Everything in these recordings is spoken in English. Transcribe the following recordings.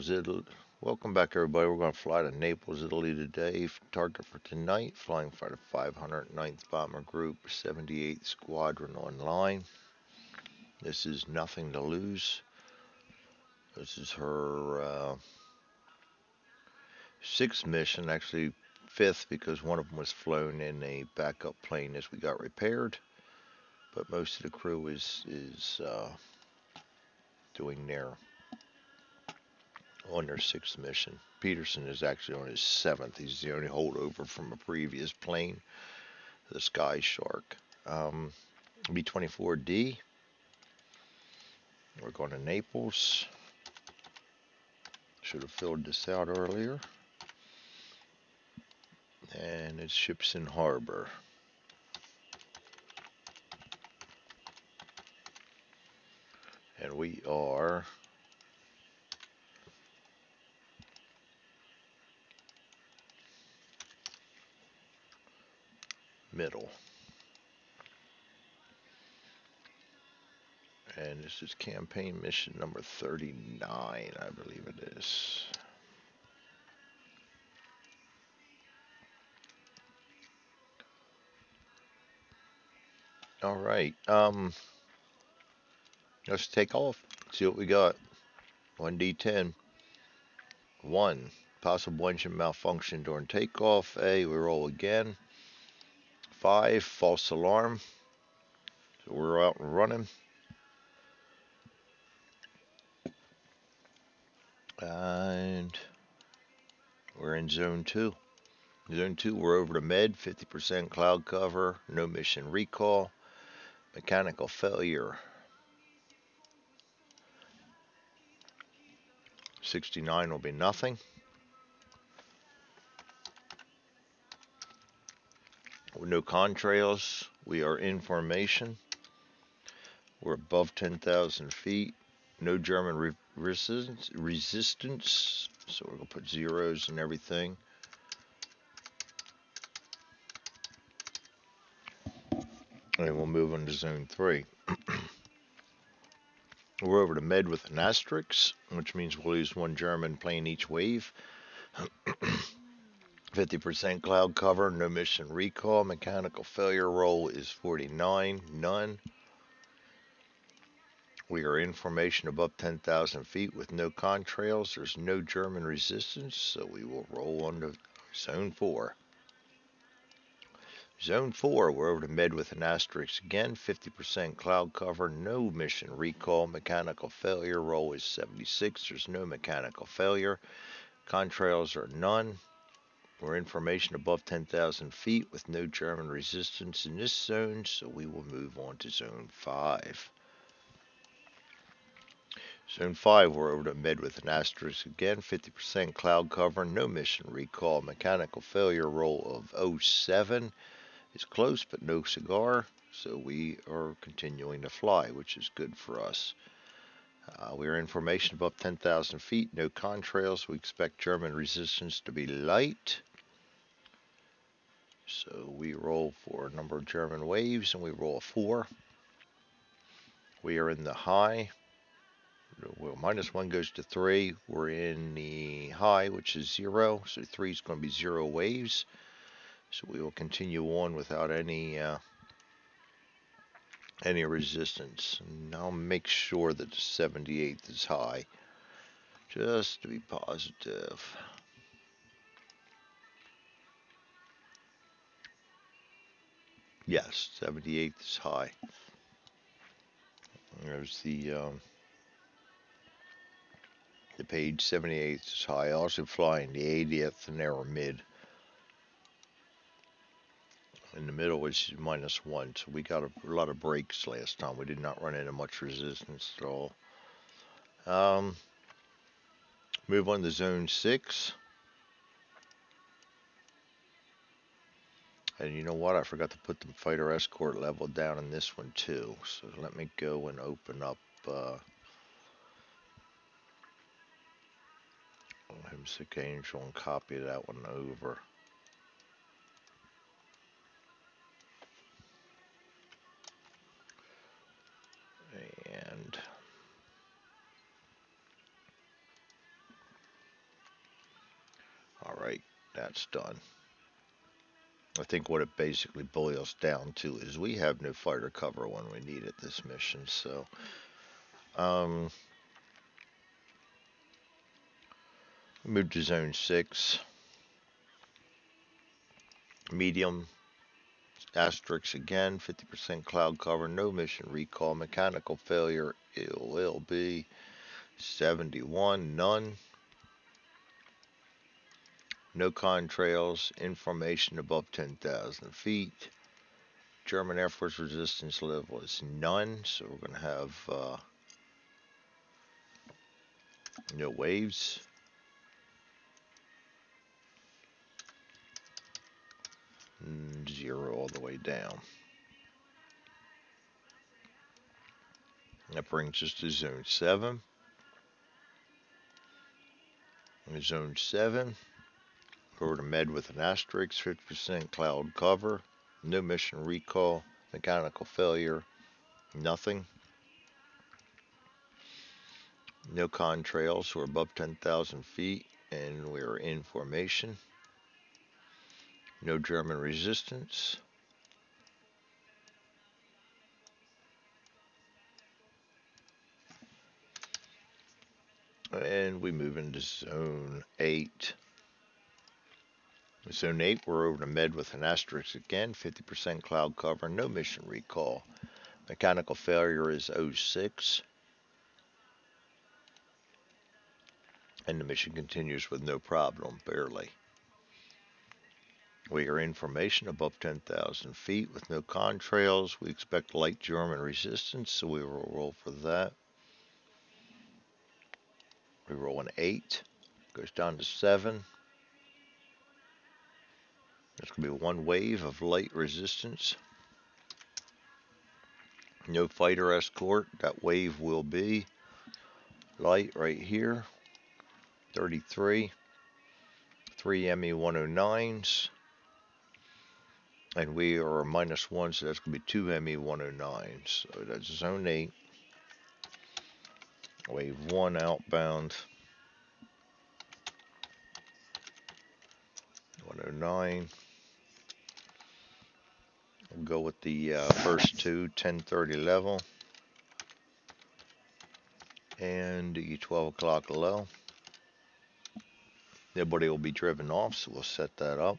Naples, Italy. Welcome back, everybody. We're going to fly to Naples, Italy today. Target for tonight, flying fighter 509th Bomber Group, 78th Squadron online. This is Nothing to Lose. This is her sixth mission, actually fifth, because one of them was flown in a backup plane as we got repaired. But most of the crew is doing on their sixth mission. Peterson is actually on his seventh. He's the only holdover from a previous plane, the Sky Shark. B-24D. We're going to Naples. Should have filled this out earlier. And it's ships in harbor. And we are middle. And this is campaign mission number 39, I believe it is. All right. Let's take off. See what we got. 1D10. 1. Possible engine malfunction during takeoff. A. We roll again. 5. False alarm. So we're out and running. And we're in zone 2. Zone 2, we're over to med. 50% cloud cover. No mission recall. Mechanical failure. 69 will be nothing. No contrails. We are in formation. We're above 10,000 feet. No German resistance. So we're going to put zeros and everything. And we'll move on to zone 3. We're over to med with an asterisk, which means we'll lose one German plane each wave. 50% cloud cover, no mission recall. Mechanical failure roll is 49, none. We are in formation above 10,000 feet with no contrails. There's no German resistance, so we will roll on to zone 4. Zone 4, we're over to med with an asterisk again. 50% cloud cover, no mission recall. Mechanical failure roll is 76. There's no mechanical failure. Contrails are none. We're in formation above 10,000 feet with no German resistance in this zone, so we will move on to zone 5. Zone 5, we're over to med with an asterisk again. 50% cloud cover, no mission recall. Mechanical failure roll of 07. It's close, but no cigar, so we are continuing to fly, which is good for us. We are in formation above 10,000 feet, no contrails. We expect German resistance to be light. So we roll for a number of German waves, and we roll a 4. We are in the high. Well, -1 goes to 3. We're in the high, which is 0. So 3 is going to be 0 waves. So we will continue on without any resistance. And I'll make sure that the 78th is high, just to be positive. Yes, 78th is high. There's the page. 78th is high. Also flying the 80th, and they're mid. In the middle, which is -1. So we got a lot of breaks last time. We did not run into much resistance at all. Move on to zone 6. And you know what? I forgot to put the fighter escort level down in this one too. So let me go and open up Homesick Angel and copy that one over. And Alright, that's done. I think what it basically boils down to is we have no fighter cover when we need it this mission, so move to zone 6. Medium asterisk again, 50% cloud cover, no mission recall, mechanical failure, it will be 71, none. No contrails, information above 10,000 feet. German Air Force resistance level is none, so we're going to have no waves. Zero all the way down. That brings us to Zone 7. In Zone 7, over to Med with an asterisk, 50% cloud cover, no mission recall, mechanical failure, nothing. No contrails, we're above 10,000 feet, and we're in formation. No German resistance. And we move into Zone 8. Zone 8, we're over to Med with an asterisk again, 50% cloud cover, no mission recall. Mechanical failure is 06. And the mission continues with no problem, barely. We are in formation above 10,000 feet with no contrails. We expect light German resistance, so we will roll for that. We roll an 8, goes down to 7. There's going to be one wave of light resistance. No fighter escort. That wave will be light right here. 33. 3 ME-109s. And we are a -1, so that's going to be 2 ME-109s. So that's Zone 8. Wave 1 outbound. 109. We'll go with the first two, 1030 level. And the 12 o'clock low. Nobody will be driven off, so we'll set that up.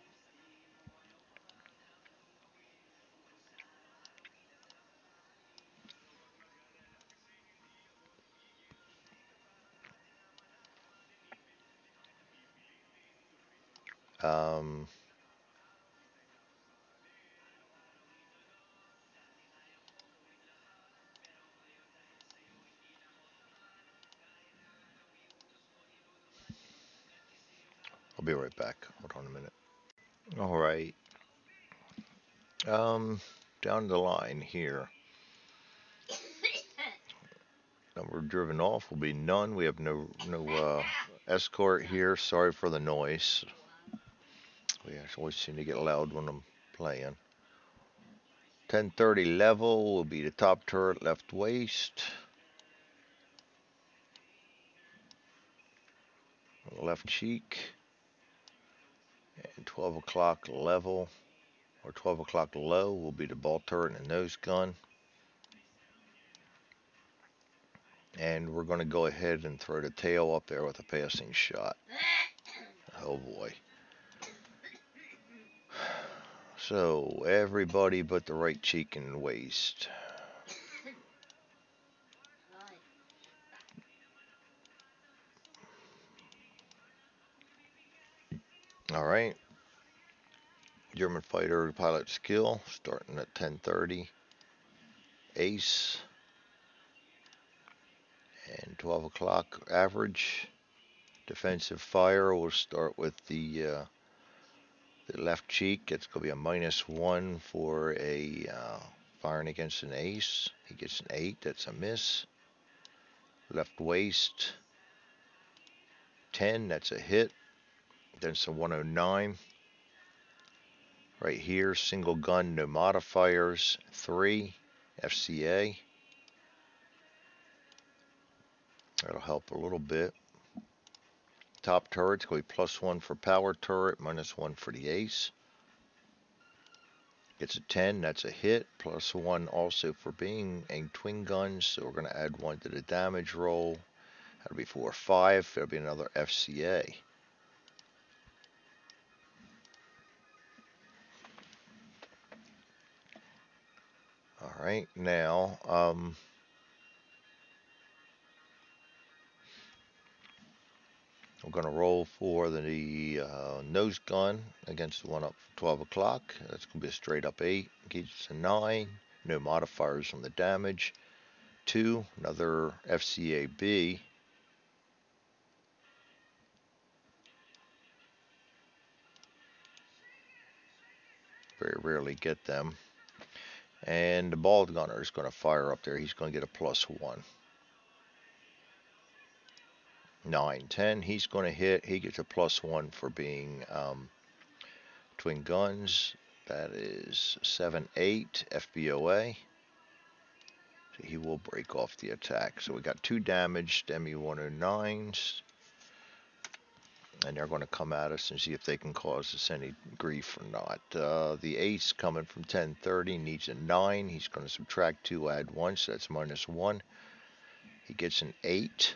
I'll be right back. Hold on a minute. All right. Down the line here. Number driven off will be none. We have no escort here. Sorry for the noise. We always seem to get loud when I'm playing. 1030 level will be the top turret, left waist. Left cheek. And 12 o'clock level, or 12 o'clock low, will be the ball turret and nose gun. And we're going to go ahead and throw the tail up there with a passing shot. Oh boy. So, everybody but the right cheek and waist. Alright. German fighter pilot skill, starting at 1030. Ace. And 12 o'clock average. Defensive fire, we'll start with the left cheek. It's going to be a -1 for a firing against an ace. He gets an 8, that's a miss. Left waist, 10, that's a hit. Then it's a 109. Right here, single gun, no modifiers, 3, FCA. That'll help a little bit. top turret's going to be +1 for power turret, -1 for the ace. Gets a 10, that's a hit, +1 also for being a twin gun, so we're going to add 1 to the damage roll. That'll be 4 or 5, there'll be another FCA. Alright, now, we're going to roll for the nose gun against the one up 12 o'clock. That's going to be a straight up 8. Gets a 9. No modifiers on the damage. 2. Another FCAB. Very rarely get them. And the ball gunner is going to fire up there. He's going to get a +1. 9, 10. He's going to hit. He gets a +1 for being twin guns. That is 7, 8 FBOA. So he will break off the attack. So we got 2 damaged ME-109s. And they're going to come at us and see if they can cause us any grief or not. The ace coming from 1030 needs a 9. He's going to subtract 2, add 1, so that's -1. He gets an 8.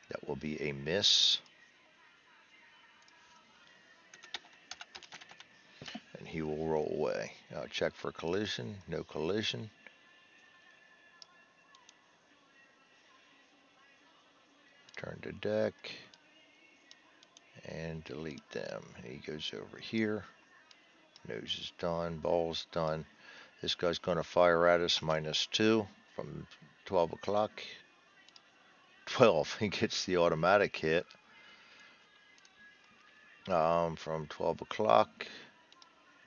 That will be a miss. And he will roll away. Check for collision. No collision. Turn to deck. And delete them. And he goes over here. Nose is done. Ball's done. This guy's going to fire at us -2 from 12 o'clock. 12. He gets the automatic hit. From 12 o'clock.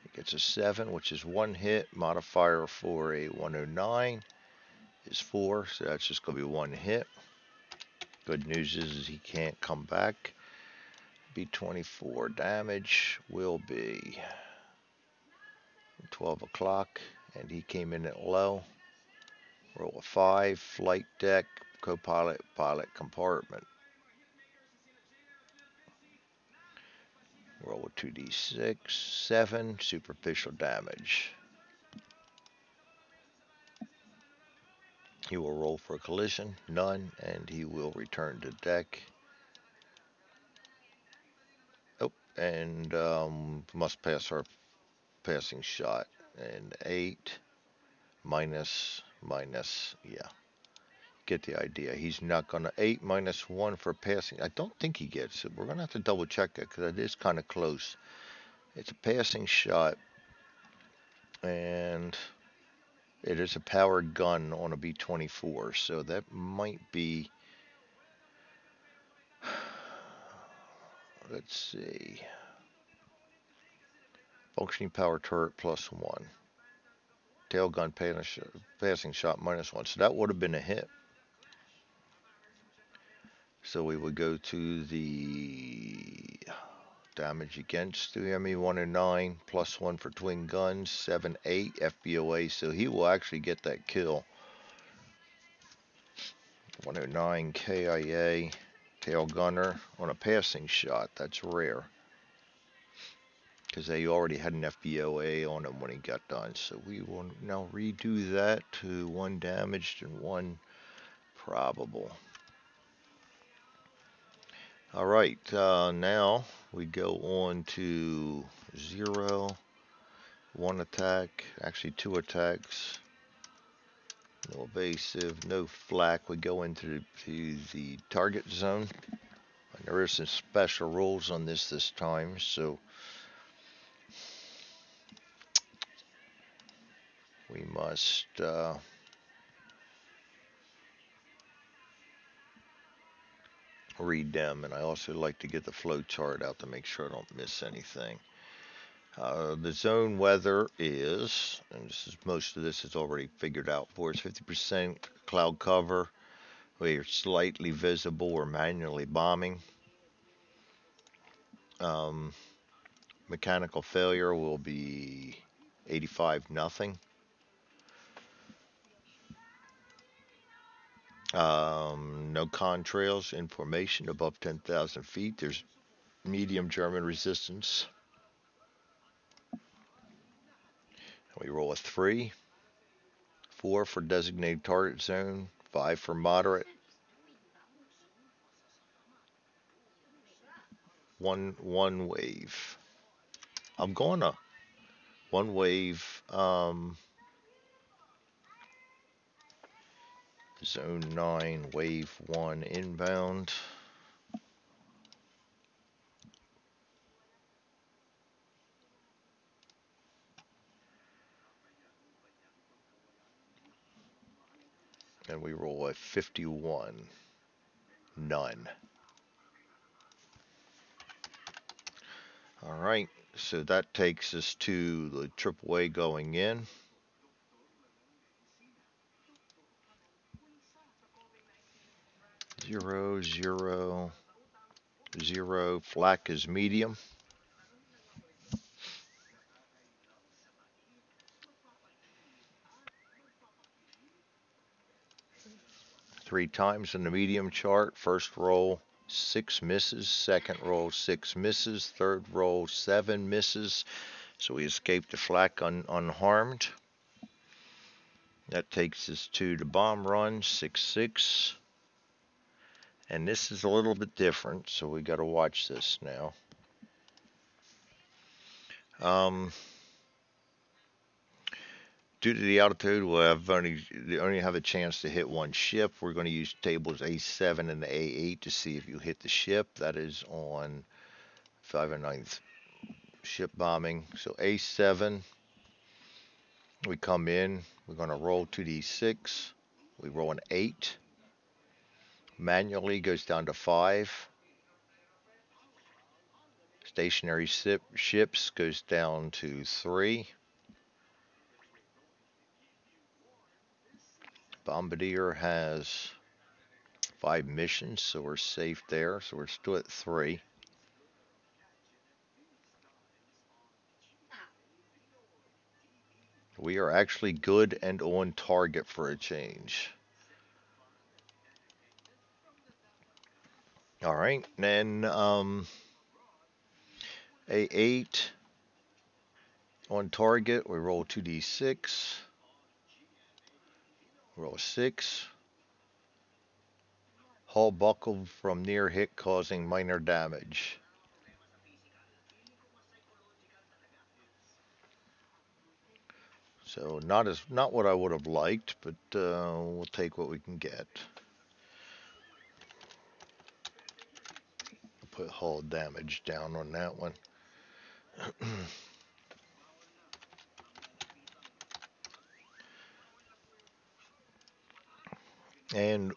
He gets a 7, which is 1 hit. Modifier for a 109 is 4, so that's just going to be 1 hit. Good news is he can't come back. B24 damage will be 12 o'clock, and he came in at low. Roll a 5, flight deck, co-pilot, pilot compartment. Roll a 2d6, 7, superficial damage. He will roll for a collision, none, and he will return to deck. Oh, and must pass our passing shot. And 8, minus, yeah. Get the idea. He's not going to, 8 -1 for passing. I don't think he gets it. We're going to have to double check that because it is kind of close. It's a passing shot. And it is a powered gun on a B-24, so that might be, let's see, functioning power turret +1, tail gun passing shot -1, so that would have been a hit. So we would go to the damage against the ME-109, +1 for twin guns, 7, 8 FBOA, so he will actually get that kill. 109 KIA, tail gunner on a passing shot. That's rare because they already had an FBOA on him when he got done. So we will now redo that to 1 damaged and 1 probable. All right, now we go on to 0, 1 attack, actually 2 attacks. No evasive, no flak. We go into the target zone. And there is some special rules on this time, so we must read them. And I also like to get the flow chart out to make sure I don't miss anything. The zone weather is, and most of this is already figured out for us, 50% cloud cover. We are slightly visible or manually bombing. Mechanical failure will be 85-0. No contrails in formation above 10,000 feet. There's medium German resistance. We roll a 3, 4 for designated target zone, 5 for moderate, one wave. I'm going to one wave, zone 9, wave 1 inbound. And we roll a 51, none. All right, so that takes us to the AAA going in. 0, 0, 0. Flak is medium. Three times in the medium chart. First roll, 6 misses. Second roll, 6 misses. Third roll, 7 misses. So we escaped the flak unharmed. That takes us to the bomb run, 6-6. And this is a little bit different, so we got to watch this now. Due to the altitude, we'll only have a chance to hit one ship. We're going to use tables A7 and A8 to see if you hit the ship. That is on 5 and 9th ship bombing. So A7, we come in. We're going to roll 2d6. We roll an 8. Manually goes down to 5. Stationary ships goes down to 3. Bombardier has 5 missions, so we're safe there. So we're still at 3. We are actually good and on target for a change. All right, then A8 on target. We roll 2d6. Roll 6. Hull buckled from near hit, causing minor damage. So not what I would have liked, but we'll take what we can get. Put hull damage down on that one. And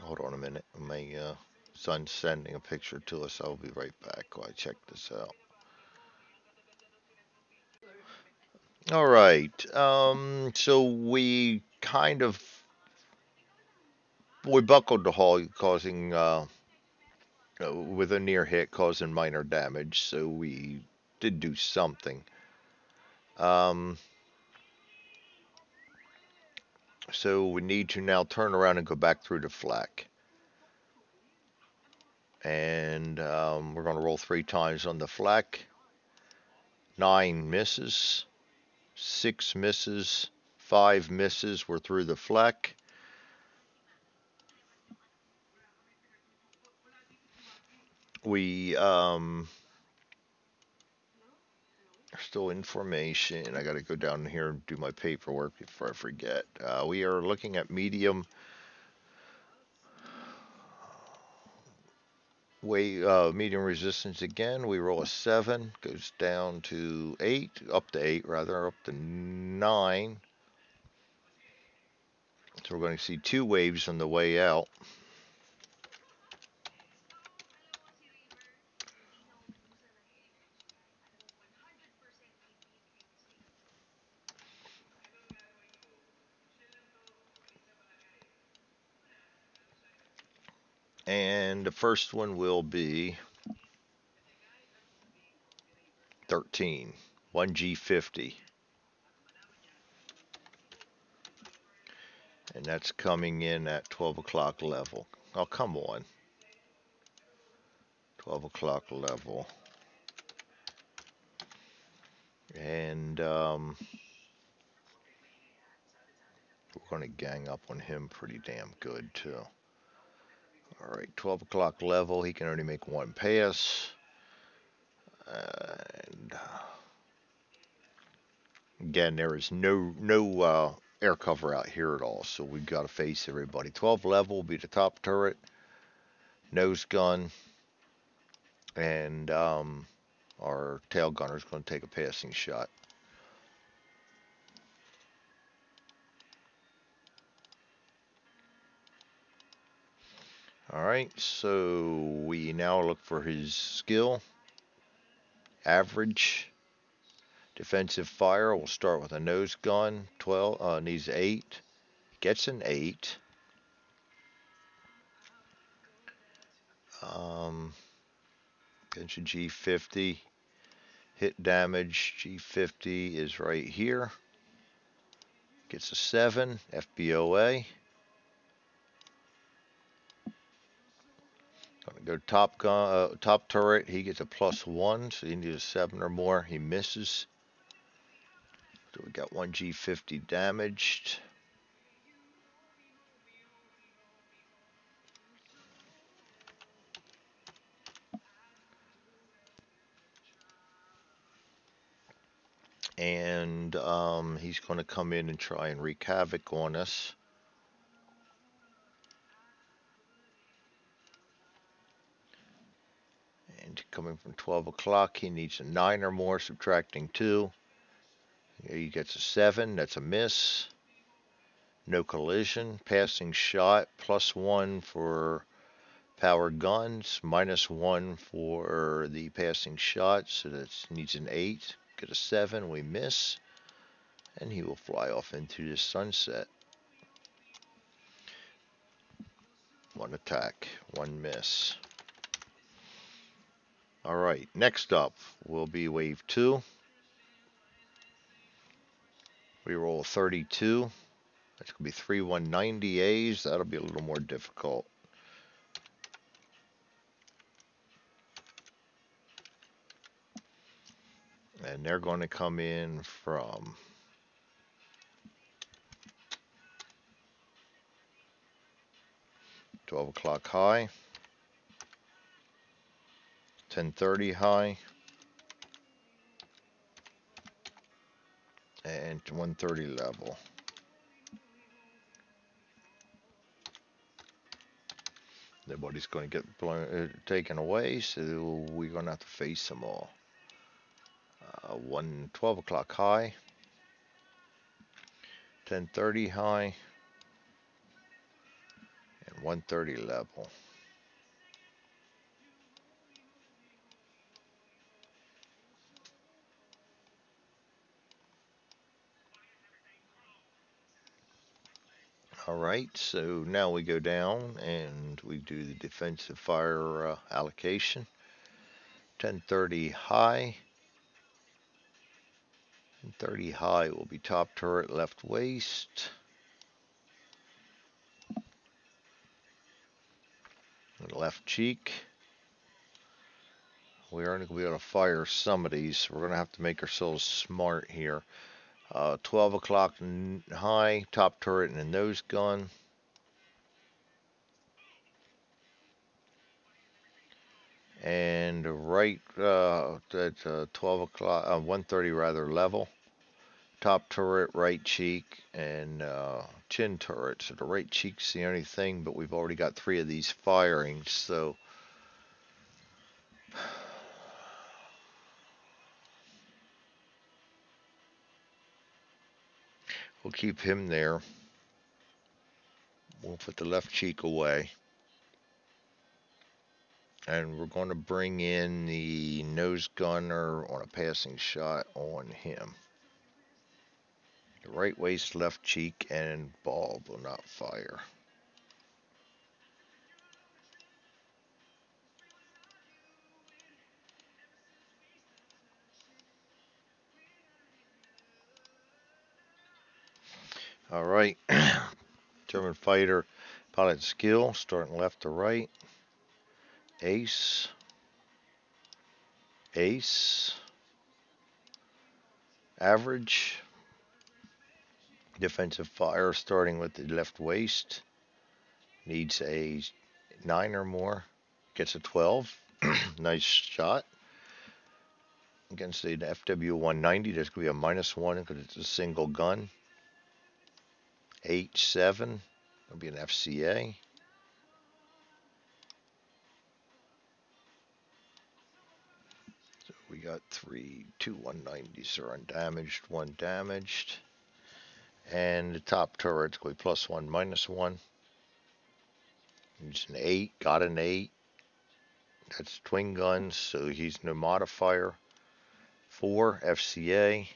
hold on a minute. My son's sending a picture to us. I'll be right back while I check this out. All right. So we buckled the hull, causing with a near hit, causing minor damage. So we did do something. Um, so we need to now turn around and go back through the flak. And we're going to roll 3 times on the flak. 9 misses, 6 misses, 5 misses. We're through the flak. We still in formation. I got to go down here and do my paperwork before I forget. We are looking at medium medium resistance again. We roll a 7, goes down to 8, up to 8 rather, up to 9. So we're going to see 2 waves on the way out. And the first one will be 13. 1G50. And that's coming in at 12 o'clock level. Oh, come on. 12 o'clock level. And we're going to gang up on him pretty damn good, too. All right, 12 o'clock level. He can only make one pass. And again, there is no air cover out here at all, so we've got to face everybody. 12 level will be the top turret, nose gun, and our tail gunner is going to take a passing shot. All right, so we now look for his skill. Average defensive fire. We'll start with a nose gun. 12 needs 8. Gets an 8. Gets a G50. Hit damage. G50 is right here. Gets a 7. FBOA. Gonna go top gun, top turret. He gets a +1, so he needs a 7 or more. He misses. So we got 1 G50 damaged. And he's going to come in and try and wreak havoc on us. And coming from 12 o'clock, he needs a 9 or more, subtracting 2. He gets a 7. That's a miss. No collision. Passing shot. +1 for power guns. -1 for the passing shot. So that needs an 8. Get a 7. We miss. And he will fly off into the sunset. 1 attack. 1 miss. Alright, next up will be wave 2. We roll 32. That's going to be 3 190As. That'll be a little more difficult. And they're going to come in from .12 o'clock high, 10:30 high, and 130 level. Nobody's going to get taken away, so we're going to have to face them all. 12 o'clock high, 10:30 high, and 130 level. Alright, so now we go down and we do the defensive fire allocation. 10:30 high. 10:30 high will be top turret, left waist. Left cheek. We aren't going to be able to fire some of these, so we're going to have to make ourselves smart here. 12 o'clock high, top turret and a nose gun. And right at 12 o'clock, 130 rather, level. Top turret, right cheek, and chin turret. So the right cheek's the only thing, but we've already got 3 of these firing, so we'll keep him there. We'll put the left cheek away. And we're going to bring in the nose gunner on a passing shot on him. The right waist, left cheek, and bulb will not fire. All right. German fighter, pilot skill, starting left to right. Ace, ace, average. Defensive fire, starting with the left waist. Needs a 9 or more. Gets a 12. Nice shot. Against the FW-190, there's going to be a -1 because it's a single gun. H7, that'll be an FCA. So we got two 190s are undamaged, one damaged. And the top turret's going to be +1, -1. It's an 8, got an 8. That's twin guns, so he's no modifier. 4, FCA.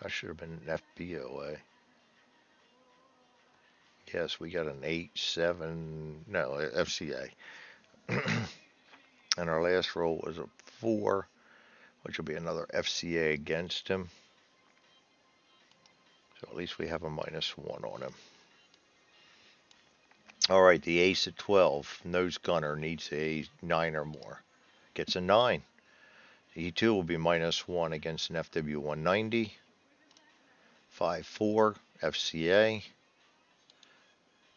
That should have been an FBOA. Yes, we got an 8-7, no, FCA. And our last roll was a 4, which will be another FCA against him. So at least we have a -1 on him. All right, the ace at 12, nose gunner, needs a 9 or more. Gets a 9. E2 will be -1 against an FW-190. 5-4, FCA.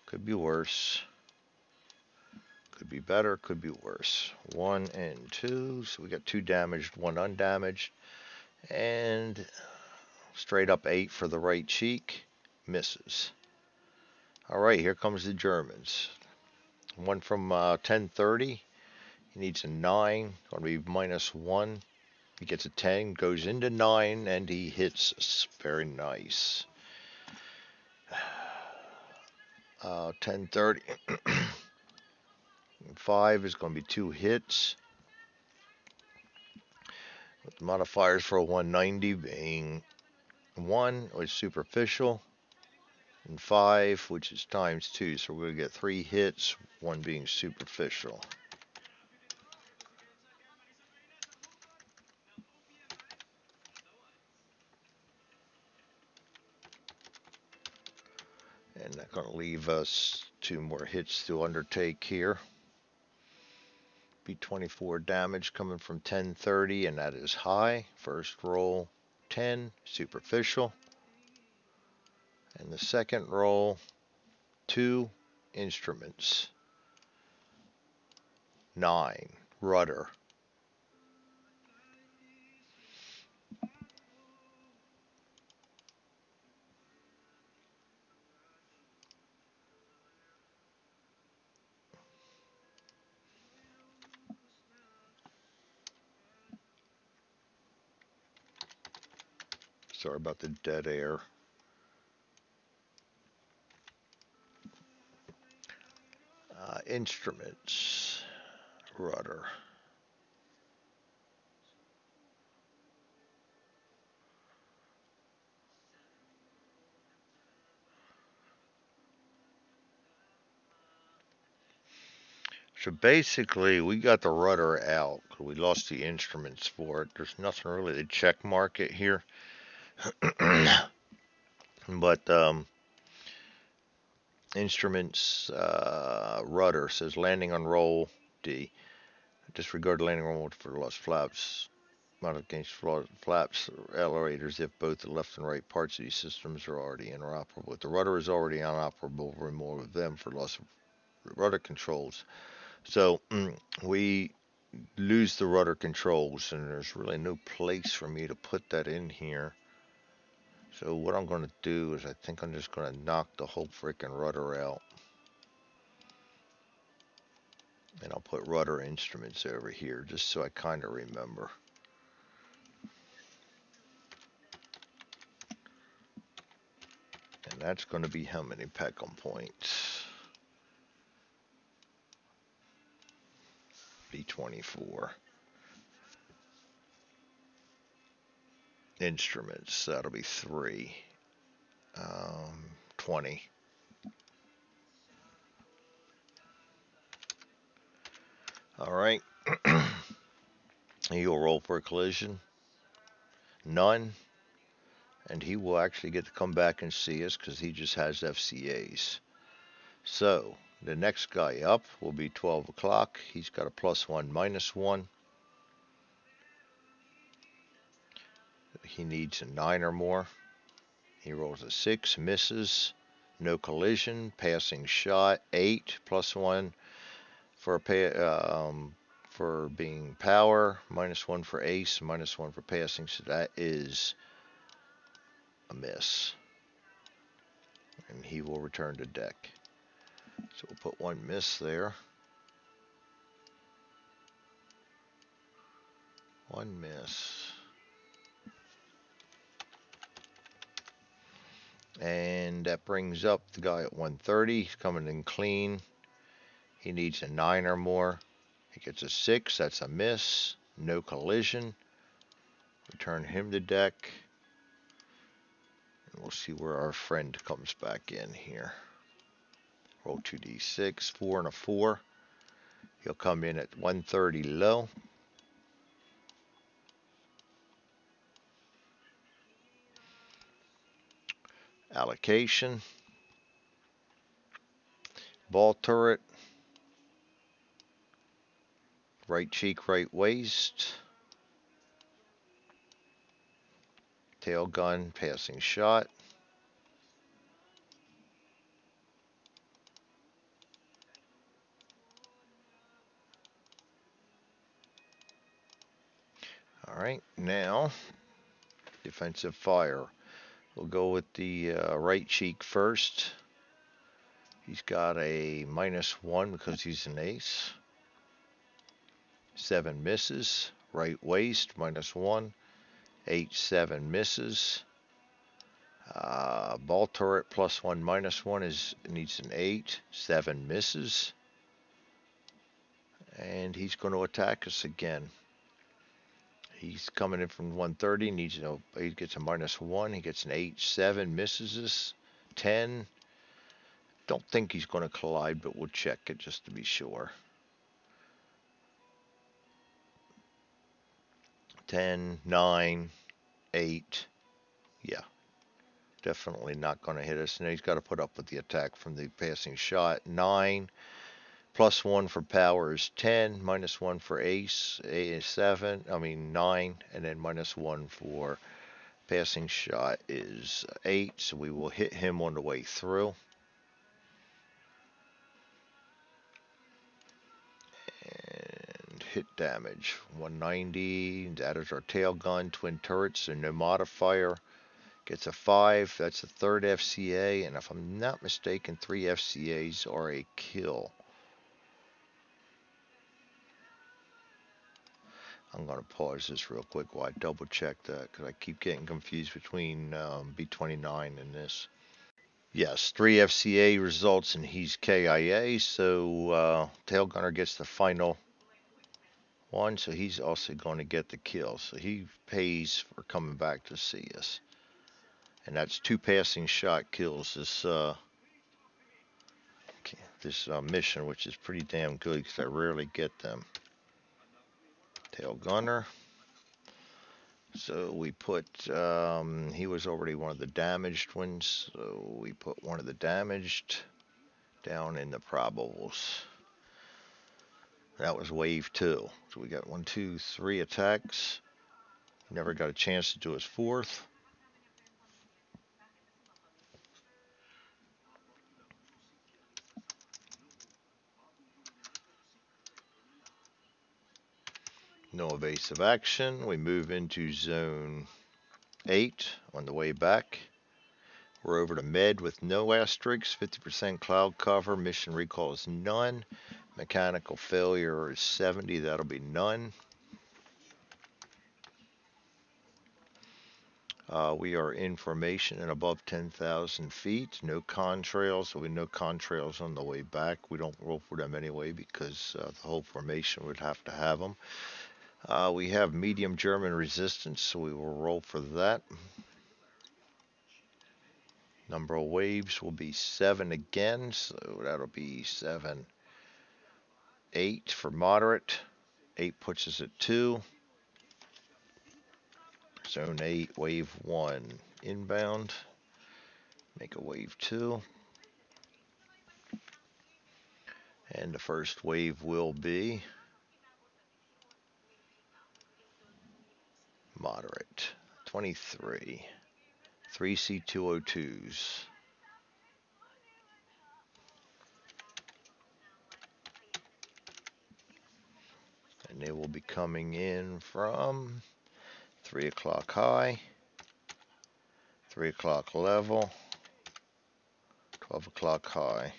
Could be worse. Could be better, could be worse. 1 and 2, so we got 2 damaged, 1 undamaged. And straight up 8 for the right cheek. Misses. All right, here comes the Germans. One from 1030. He needs a 9. Going to be -1. He gets a 10, goes into 9, and he hits. Very nice. 1030. 5 is going to be 2 hits. With the modifiers for a 190 being 1, which is superficial, and 5, which is ×2. So we're going to get 3 hits, 1 being superficial. And that's going to leave us 2 more hits to undertake here. Be 24 damage coming from 1030, and that is high. First roll 10, superficial. And the second roll 2, instruments. 9, rudder. Sorry about the dead air. Instruments, rudder. So basically, we got the rudder out. We lost the instruments for it. There's nothing really to check mark it here. But instruments, rudder says landing on roll D. Disregard landing on roll for lost flaps. Not against flaps elevators if both the left and right parts of these systems are already inoperable. If the rudder is already inoperable, remove them for loss of rudder controls. So we lose the rudder controls, and there's really no place for me to put that in here. So what I'm going to do is I think I'm just going to knock the whole freaking rudder out. And I'll put rudder instruments over here just so I kind of remember. And that's going to be how many Peckham points? B24. Instruments, that'll be 3. 20. All right. He'll roll for a collision. None. And he will actually get to come back and see us because he just has FCAs. So the next guy up will be 12 o'clock. He's got a +1, -1. He needs a 9 or more. He rolls a 6, misses. No collision. Passing shot 8, +1 for for being power, -1 for ace, -1 for passing. So that is a miss. And he will return to deck. So we'll put 1 miss there. 1 miss. And that brings up the guy at 130. He's coming in clean. He needs a 9 or more. He gets a 6. That's a miss. No collision. Return him to deck. And we'll see where our friend comes back in here. Roll 2d6. 4 and a 4. He'll come in at 130 low. Allocation. Ball turret. Right cheek, right waist. Tail gun, passing shot. Alright, now defensive fire. We'll go with the right cheek first. He's got a -1 because he's an ace. 7 misses. Right waist, -1. 8, 7 misses. Ball turret +1, -1 needs an 8. 7 misses. And he's going to attack us again. He's coming in from 130. He gets a -1. He gets an 8, 7 misses us. 10. Don't think he's going to collide, but we'll check it just to be sure. 10, 9, 8. Yeah, definitely not going to hit us. And he's got to put up with the attack from the passing shot. 9, +1 for power is 10, -1 for ace is 7. 9, and then -1 for passing shot is 8. So we will hit him on the way through. And hit damage 190. That is our tail gun, twin turrets, so no modifier. Gets a 5. That's the third FCA, and if I'm not mistaken, 3 FCAs are a kill. I'm going to pause this real quick while I double check that because I keep getting confused between B29 and this. Yes, 3 FCA results and he's KIA, so Tail Gunner gets the final one, so he's also going to get the kill. So he pays for coming back to see us. And that's 2 passing shot kills this mission, which is pretty damn good because I rarely get them. Tail Gunner. So we put, he was already one of the damaged ones, so we put one of the damaged down in the probables. That was wave 2. So we got 1, 2, 3 attacks. Never got a chance to do his 4th. No evasive action. We move into zone 8 on the way back. We're over to med with no asterisks, 50% cloud cover. Mission recall is none. Mechanical failure is 70. That'll be none. We are in formation and above 10,000 feet. No contrails. So we no contrails on the way back. We don't roll for them anyway because the whole formation would have to have them. We have medium German resistance, so we will roll for that. Number of waves will be 7 again, so that'll be 7, 8 for moderate. 8 puts us at 2. Zone 8, Wave 1 inbound. Make a Wave 2. And the first wave will be moderate. 23. 3C202s. And they will be coming in from 3 o'clock high, 3 o'clock level, 12 o'clock high.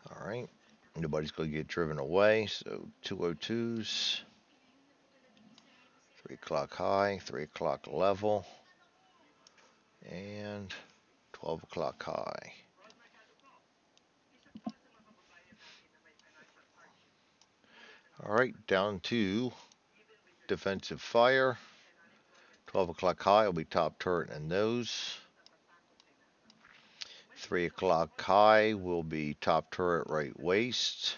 Alright, nobody's going to get driven away, so 202s, 3 o'clock high, 3 o'clock level, and 12 o'clock high. Alright, down to defensive fire. 12 o'clock high will be top turret and nose. 3 o'clock high will be top turret right waist.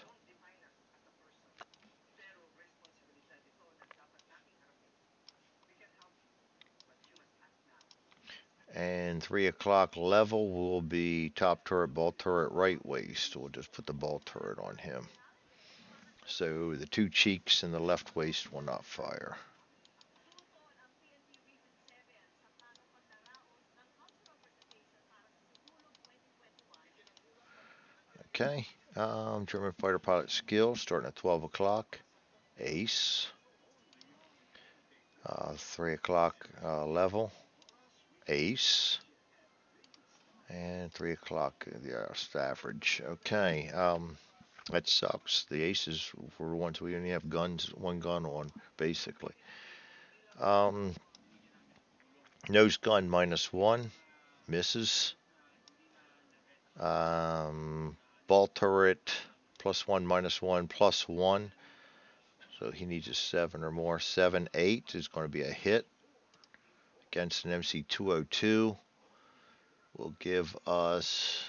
And 3 o'clock level will be top turret, ball turret right waist. We'll just put the ball turret on him. So the two cheeks and the left waist will not fire. Okay, German fighter pilot skill starting at 12 o'clock. Ace. 3 o'clock level. Ace. And 3 o'clock, yeah, average. Okay, that sucks. The aces were the ones we only have guns, one gun on, basically. Nose gun -1, misses. Ball turret +1, -1, +1. So he needs a 7 or more. 7, 8 is going to be a hit against an MC202. Will give us,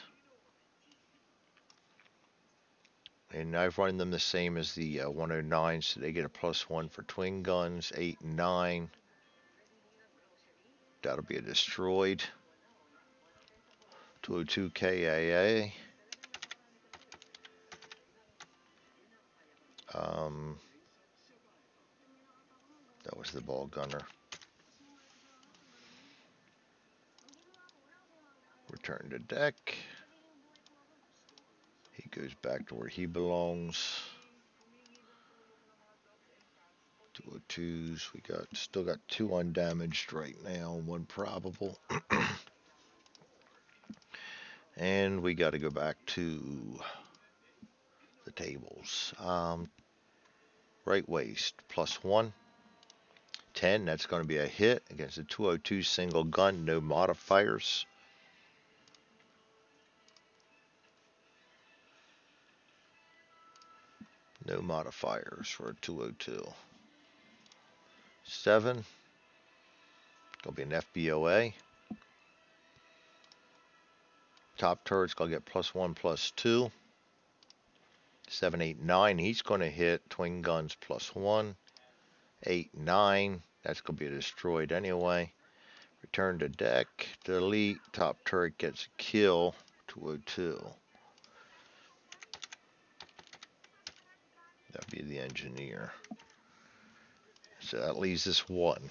and I've run them the same as the 109, so they get a +1 for twin guns. 8 and 9. That'll be a destroyed. 202 KAA. That was the ball gunner. Return to deck. He goes back to where he belongs. 202s. We still got 2 undamaged right now, 1 probable. And we got to go back to the tables. Right waist +1. 10, that's going to be a hit against a 202 single gun, no modifiers. No modifiers for a 202. 7, going to be an FBOA. Top turret's going to get +1, +2. 7, 8, 9, he's going to hit twin guns +1. 8, 9, that's going to be destroyed anyway. Return to deck, delete, top turret gets a kill, 202. That'd be the engineer. So that leaves this 1.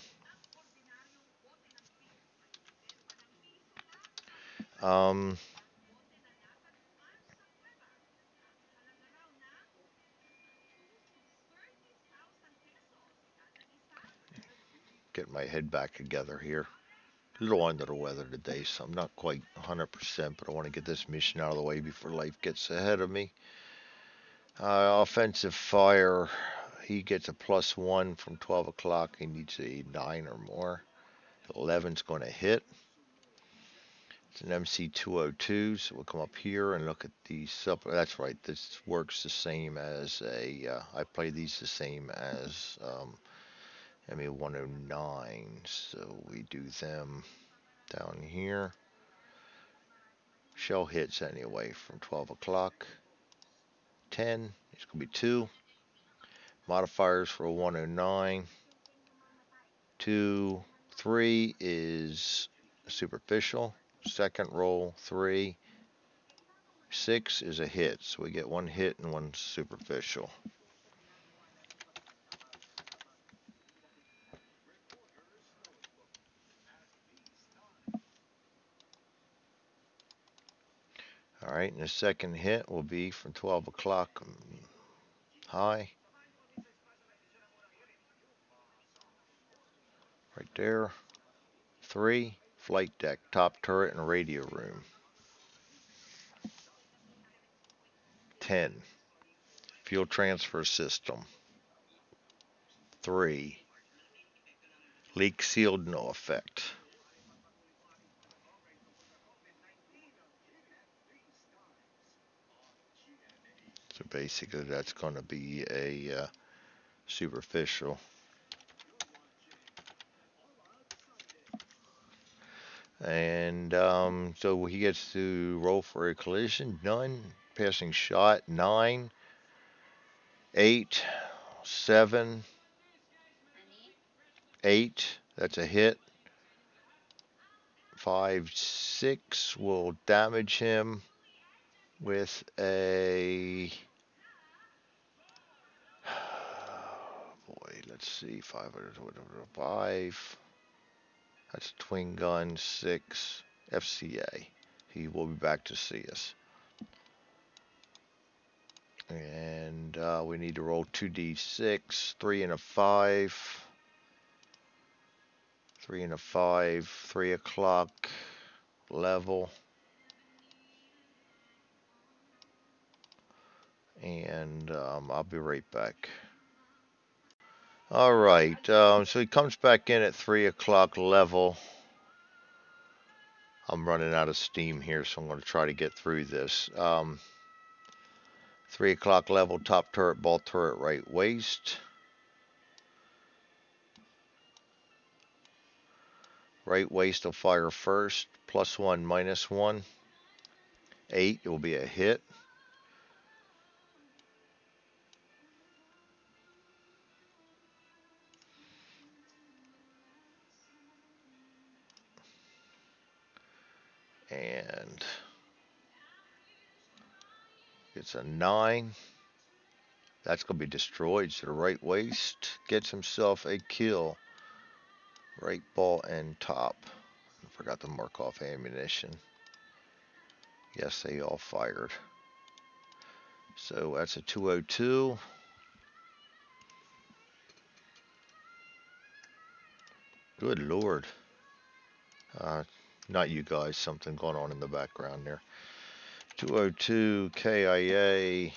Get my head back together here. A little under the weather today, so I'm not quite 100%, but I want to get this mission out of the way before life gets ahead of me. Offensive fire, he gets a +1 from 12 o'clock. He needs a 9 or more. 11's going to hit. It's an MC202, so we'll come up here and look at the sub. That's right, this works the same as a, I play these the same as MA109, so we do them down here. Shell hits anyway from 12 o'clock. 10, it's going to be 2. Modifiers for a 109. 2, 3 is superficial. Second roll, 3, 6 is a hit. So we get one hit and one superficial. All right, and the second hit will be from 12 o'clock high. Right there. 3, flight deck, top turret, and radio room. 10, fuel transfer system. 3, leak sealed, no effect. So basically that's going to be a superficial. And so he gets to roll for a collision. None. Passing shot. 9, 8, 7, 8. That's a hit. 5, 6 will damage him with a. Boy, let's see. 5. That's twin gun. 6 FCA. He will be back to see us. And we need to roll 2d6, 3 and a 5, 3 and a 5, 3 o'clock level. And I'll be right back. All right, so he comes back in at 3 o'clock level. I'm running out of steam here, so I'm going to try to get through this. 3 o'clock level, top turret, ball turret, right waist. Right waist will fire first, +1, -1. 8, it will be a hit. And it's a 9. That's going to be destroyed. So the right waist gets himself a kill. Right ball and top. I forgot to mark off ammunition. Yes, they all fired. So that's a 202. Good Lord. Not you guys. Something going on in the background there. 202 KIA.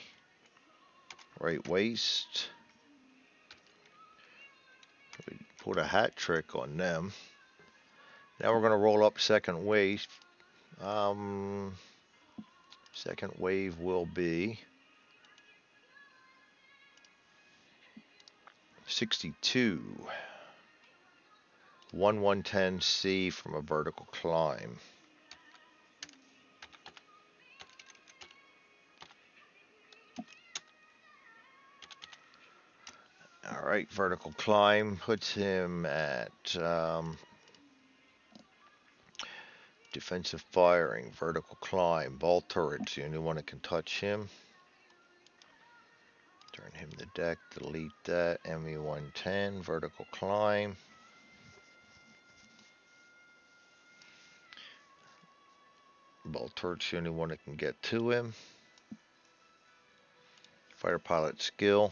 Right waist. We pulled a hat trick on them. Now we're going to roll up second wave. Second wave will be 62. 110C from a vertical climb. All right, vertical climb puts him at defensive firing, vertical climb, ball turrets, the only one that can touch him. Turn him to deck, delete that, ME110, vertical climb. Ball turrets, the only one that can get to him. Fighter pilot skill,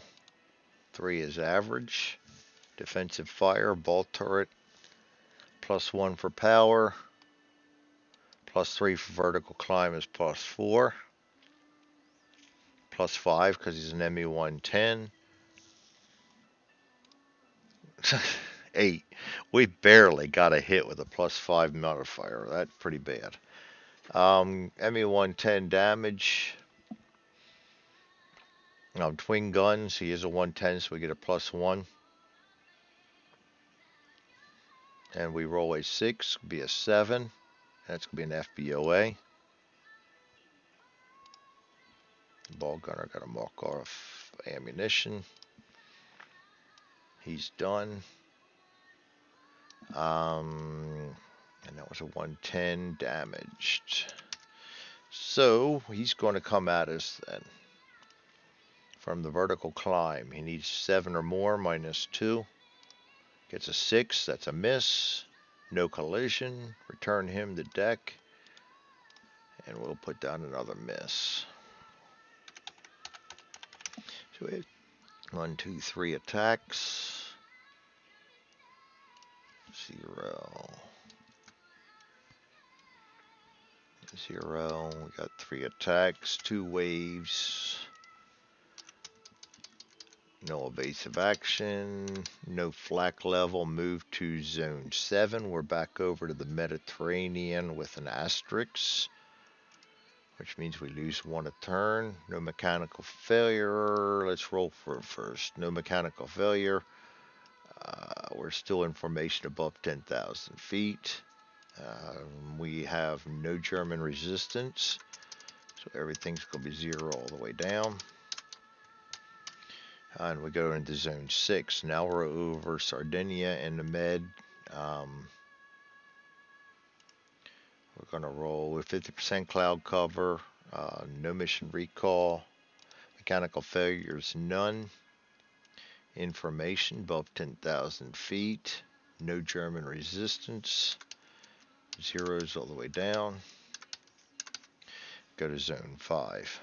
3 is average. Defensive fire, ball turret, +1 for power. +3 for vertical climb is +4. +5 because he's an ME110. 8. We barely got a hit with a +5 modifier. That's pretty bad. ME110 damage. Twin guns. He is a 110, so we get a +1. And we roll a 6, be a 7. That's going to be an FBOA. Ball gunner got to mark off ammunition. He's done. And that was a 110 damaged. So he's going to come at us then from the vertical climb. He needs 7 or more, -2. Gets a 6, that's a miss. No collision. Return him to deck. And we'll put down another miss. So we have 1, 2, 3 attacks. 0. 0. We got 3 attacks, 2 waves. No evasive action, no flak level, move to zone 7. We're back over to the Mediterranean with an asterisk, which means we lose 1 a turn. No mechanical failure. Let's roll for it first. No mechanical failure. We're still in formation above 10,000 feet. We have no German resistance, so everything's going to be 0 all the way down. And we go into zone 6. Now we're over Sardinia and the Med. We're going to roll with 50% cloud cover, no mission recall, mechanical failures, none, information above 10,000 feet, no German resistance, 0s all the way down. Go to zone 5.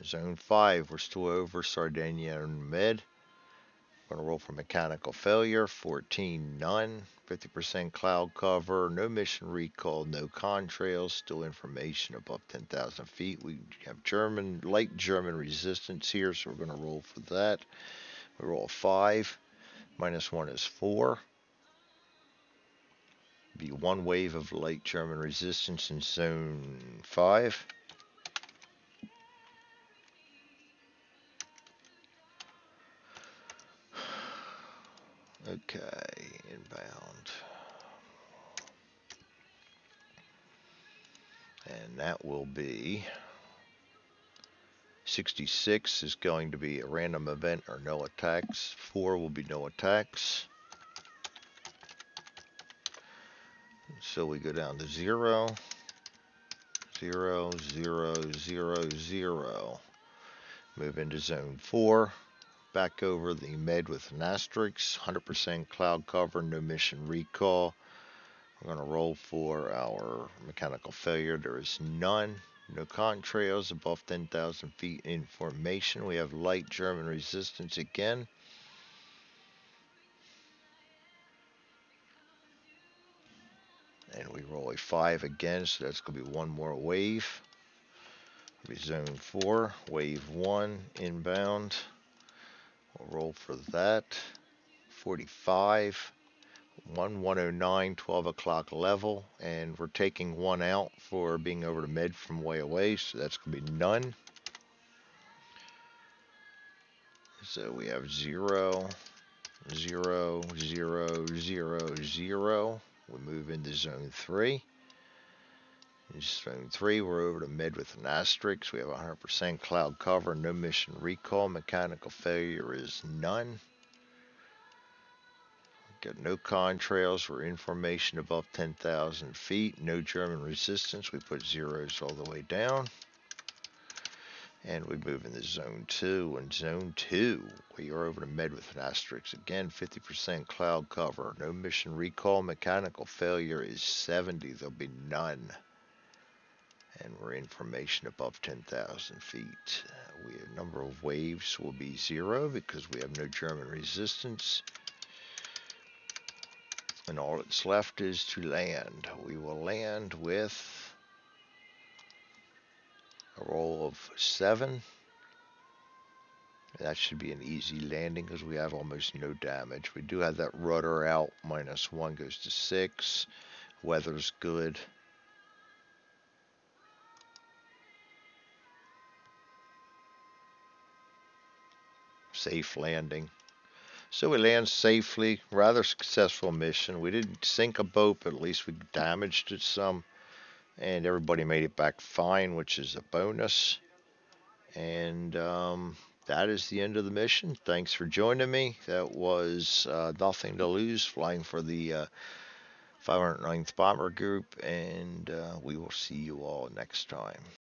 Zone 5, we're still over Sardinia and Med. We're going to roll for mechanical failure, 14, none, 50% cloud cover, no mission recall, no contrails, still information above 10,000 feet. We have light German resistance here, so we're going to roll for that. We roll 5, -1 is 4. Be 1 wave of light German resistance in zone 5. Okay, inbound. And that will be 66 is going to be a random event or no attacks. 4 will be no attacks. So we go down to 0, 0, 0, 0, 0. Move into zone 4. Back over the Med with an asterisk. 100% cloud cover, no mission recall. We're going to roll for our mechanical failure. There is none. No contrails above 10,000 feet in formation. We have light German resistance again. And we roll a 5 again, so that's going to be 1 more wave. It'll be zone 4, wave 1, inbound. We'll roll for that. 45, 109, 12 o'clock level. And we're taking 1 out for being over the Med from way away, so that's going to be none. So we have 0, 0, 0, 0, 0. We move into zone 3. In zone 3, we're over to Med with an asterisk. We have 100% cloud cover, no mission recall. Mechanical failure is none. Got no contrails. We're in formation above 10,000 feet. No German resistance. We put 0s all the way down. And we move into zone 2. In zone 2, we are over to Med with an asterisk. Again, 50% cloud cover. No mission recall. Mechanical failure is 70. There'll be none. And we're in formation above 10,000 feet. A number of waves will be 0 because we have no German resistance. And all that's left is to land. We will land with a roll of 7. That should be an easy landing because we have almost no damage. We do have that rudder out. -1 goes to 6. Weather's good. Safe landing. So we land safely. Rather successful mission. We didn't sink a boat, but at least we damaged it some. And everybody made it back fine, which is a bonus. And that is the end of the mission. Thanks for joining me. That was Nothing to Lose, flying for the 509th Bomber Group, and we will see you all next time.